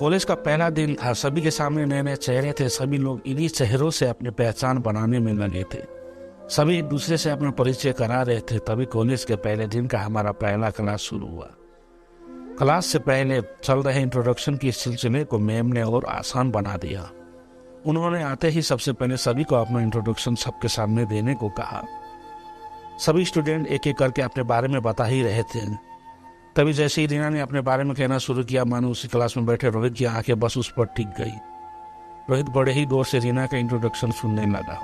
College का पहला दिन था। सभी के सामने नए नए चेहरे थे। सभी लोग इन्हीं चेहरों से अपनी पहचान बनाने में लगे थे। सभी एक दूसरे से अपना परिचय करा रहे थे। तभी कॉलेज के पहले दिन का हमारा पहला क्लास शुरू हुआ। क्लास से पहले चल रहे इंट्रोडक्शन के सिलसिले को मैम ने और आसान बना दिया। उन्होंने आते ही सबसे पहले सभी को अपना इंट्रोडक्शन सबके सामने देने को कहा। सभी स्टूडेंट एक एक करके अपने बारे में बता ही रहे थे। तभी जैसे ही रीना ने अपने बारे में कहना शुरू किया, मानो उसी क्लास में बैठे रोहित की आंखें बस उस पर टिक गई। रोहित बड़े ही जोर से रीना का इंट्रोडक्शन सुनने लगा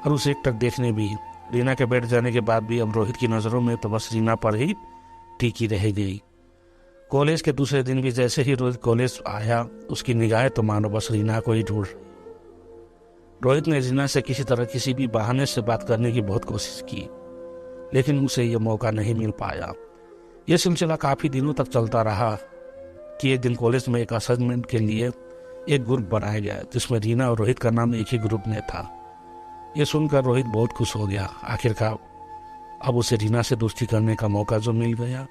और उसे एक टक देखने भी। रीना के बैठ जाने के बाद भी अब रोहित की नज़रों में तो बस रीना पर ही टिकी रह गई। कॉलेज के दूसरे दिन भी जैसे ही रोहित कॉलेज आया, उसकी निगाहें तो मानो बस रीना को ही ढूंढ। रोहित ने रीना से किसी तरह किसी भी बहाने से बात करने की बहुत कोशिश की, लेकिन उसे यह मौका नहीं मिल पाया। यह सिलसिला काफ़ी दिनों तक चलता रहा कि एक दिन कॉलेज में एक असाइनमेंट के लिए एक ग्रुप बनाया गया जिसमें रीना और रोहित का नाम एक ही ग्रुप में था। यह सुनकर रोहित बहुत खुश हो गया। आखिरकार अब उसे रीना से दोस्ती करने का मौका जो मिल गया,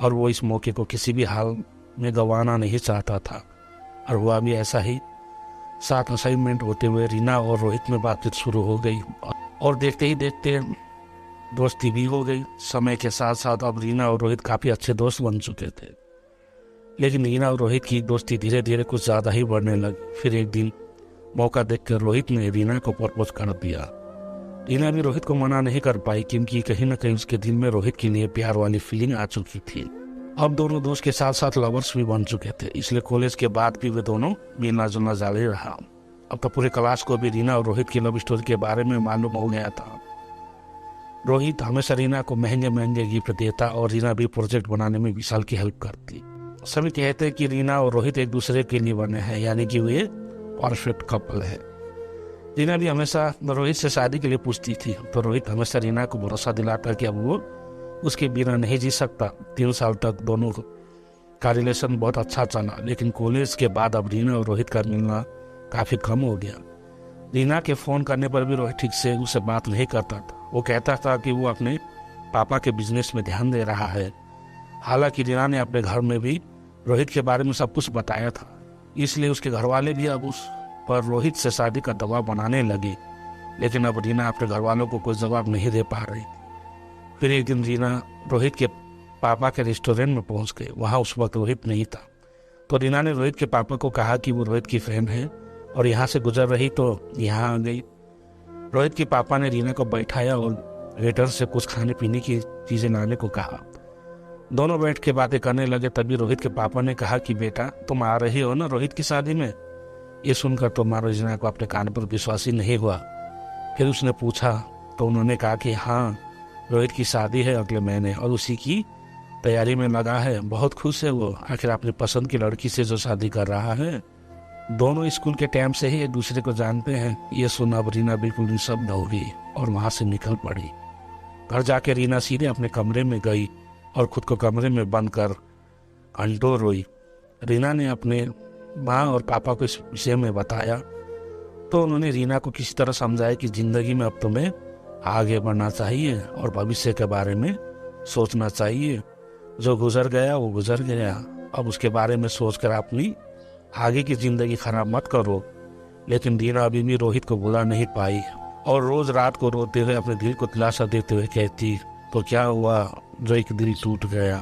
और वो इस मौके को किसी भी हाल में गंवाना नहीं चाहता था। और हुआ भी ऐसा ही। साथ असाइनमेंट होते हुए रीना और रोहित में बातचीत शुरू हो गई और देखते ही देखते दोस्ती भी हो गई। समय के साथ साथ अब रीना और रोहित काफ़ी अच्छे दोस्त बन चुके थे। लेकिन रीना और रोहित की दोस्ती धीरे धीरे कुछ ज़्यादा ही बढ़ने लगी। फिर एक दिन मौका देखकर रोहित ने रीना को प्रपोज कर दिया। रीना भी रोहित को मना नहीं कर पाई, क्योंकि कहीं ना कहीं उसके दिल में रोहित के लिए प्यार वाली फीलिंग आ चुकी थी। अब दोनों दोस्त के साथ साथ लवर्स भी बन चुके थे, इसलिए कॉलेज के बाद भी वे दोनों मिलना जुलना जारी रहा। अब तो पूरे क्लास को भी रीना और रोहित की लव स्टोरी के बारे में मालूम हो गया था। रोहित हमेशा रीना को महंगे महंगे गिफ्ट देता और रीना भी प्रोजेक्ट बनाने में विशाल की हेल्प करती। सभी कहते हैं कि रीना और रोहित एक दूसरे के लिए बने हैं, यानी कि वे परफेक्ट कपल है। रीना भी हमेशा रोहित से शादी के लिए पूछती थी, तो रोहित हमेशा रीना को भरोसा दिलाता कि अब वो उसके बिना नहीं जी सकता। 3 साल तक दोनों का रिलेशन बहुत अच्छा चला, लेकिन कॉलेज के बाद अब रीना और रोहित का मिलना काफ़ी कम हो गया। रीना के फ़ोन करने पर भी रोहित ठीक से उससे बात नहीं करता था। वो कहता था कि वो अपने पापा के बिजनेस में ध्यान दे रहा है। हालांकि रीना ने अपने घर में भी रोहित के बारे में सब कुछ बताया था, इसलिए उसके घर वाले भी अब उस पर रोहित से शादी का दबाव बनाने लगे। लेकिन अब रीना अपने घर वालों को कोई जवाब नहीं दे पा रही थी। फिर एक दिन रीना रोहित के पापा के रेस्टोरेंट में पहुंच गए। वहाँ उस वक्त रोहित नहीं था, तो रीना ने रोहित के पापा को कहा कि वो रोहित की फ्रेंड है और यहाँ से गुजर रही तो यहाँ आ गई। रोहित के पापा ने रीना को बैठाया और वेटर से कुछ खाने पीने की चीज़ें लाने को कहा। दोनों बैठ के बातें करने लगे। तभी रोहित के पापा ने कहा कि बेटा, तुम आ रही हो ना रोहित की शादी में। ये सुनकर तो मारो रीना को अपने कान पर विश्वास ही नहीं हुआ। फिर उसने पूछा तो उन्होंने कहा कि हाँ, रोहित की शादी है अगले महीने और उसी की तैयारी में लगा है। बहुत खुश है वो, आखिर अपनी पसंद की लड़की से जो शादी कर रहा है। दोनों स्कूल के टाइम से ही एक दूसरे को जानते हैं। ये सुना अब रीना बिल्कुल निशब्द हो गई और वहाँ से निकल पड़ी। घर जाके रीना सीधे अपने कमरे में गई और खुद को कमरे में बंद कर घंटों रोई। रीना ने अपने माँ और पापा को इस विषय में बताया, तो उन्होंने रीना को किसी तरह समझाया कि ज़िंदगी में अब तुम्हें आगे बढ़ना चाहिए और भविष्य के बारे में सोचना चाहिए। जो गुजर गया वो गुजर गया, अब उसके बारे में सोचकर अपनी आगे की ज़िंदगी खराब मत करो। लेकिन रीना अभी भी रोहित को भुला नहीं पाई और रोज़ रात को रोते हुए अपने दिल को दिलासा देते हुए कहती, तो क्या हुआ जो एक दिल टूट गया।